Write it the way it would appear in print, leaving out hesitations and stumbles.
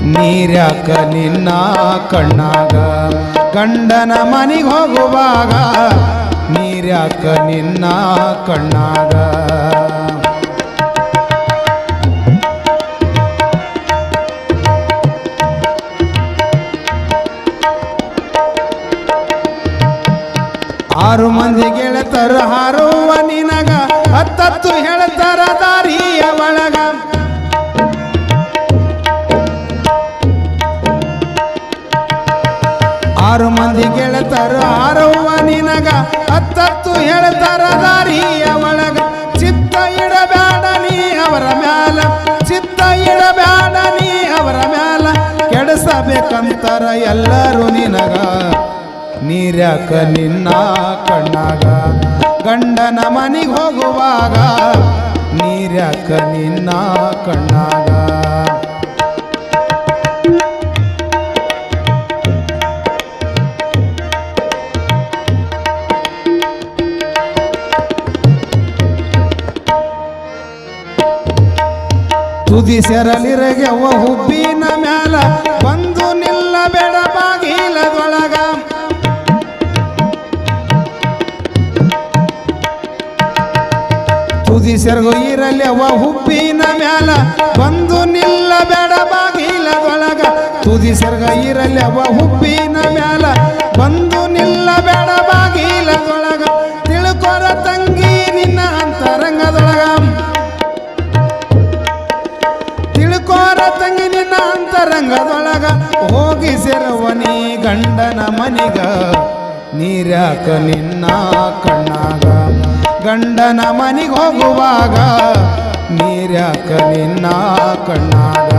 ನೀರ್ಯಾಕ ನಿನ್ನ ಕಣ್ಣಾಗ ಗಂಡನ ಮನಿಗೆ ಹೋಗುವಾಗ ನೀರ್ಯಾಕ ನಿನ್ನ ಕಣ್ಣಾಗ ಆರು ಮಂದಿ ಗೆಳತರ ಹಾರುವ ನಿನಗ ಹತ್ತತ್ತು ಹೇಳ್ತಾರ ದಾರಿಯ ಒಳಗ ಆರು ಮಂದಿ ಗೆಳತರ ಹಾರುವ ನಿನಗ ಹತ್ತತ್ತು ಹೇಳ್ತಾರ ದಾರಿಯ ಒಳಗ ಚಿತ್ತ ಇಡಬೇಡ ನೀ ಅವರ ಮ್ಯಾಲ ಚಿತ್ತ ಇಡಬೇಡ ನೀ ಅವರ ಮ್ಯಾಲ ಕೆಡಿಸಬೇಕಂತಾರ ಎಲ್ಲರೂ ನಿನಗ ನೀರ್ಯಾಕ ನಿನ್ನ ಕಣ್ಣಾಗ ಗಂಡನ ಮನಿಗೆ ಹೋಗುವಾಗ ನೀರ್ಯಾಕ ನಿನ್ನ ಕಣ್ಣಾಗ ತುದಿ ಸೆರಲಿರಗೆವ ಹುಬ್ಬಿನ ಮ್ಯಾಲ ಬಂದು ನಿಲ್ಲಬೇಡ ಬಾಗಿಲದೊಳಗ ತುದಿ ಸೆರಗು ಇರಲಿ ಅವ ಹುಬ್ಬಿನ ಮ್ಯಾಲ ಬಂದು ನಿಲ್ಲಬೇಡ ಬಾಗಿಲದೊಳಗ ತುದಿ ಸೆರಗ ಇರಲಿ ಅವ ಹುಬ್ಬಿನ ಮ್ಯಾಲ ಬಂದು ನಿಲ್ಲಬೇಡ ಬಾಗಿಲದೊಳಗ ತಿಳ್ಕೊರ ತಂಗಿ ನಿನ್ನ ಅಂತರಂಗದೊಳಗ ತಿಳ್ಕೋರ ತಂಗಿ ನಿನ್ನ ಅಂತರಂಗದೊಳಗ ಹೋಗಿ ಸೆರವನಿ ಗಂಡನ ಮನಿಗ ನೀರ್ಯಾಕ ನಿನ್ನ ಕಣ್ಣಾಗ ಗಂಡನ ಮನಿಗೆ ಹೋಗುವಾಗ ನೀರ್ಯಾಕ ನಿನ್ನ ಕಣ್ಣಾಗ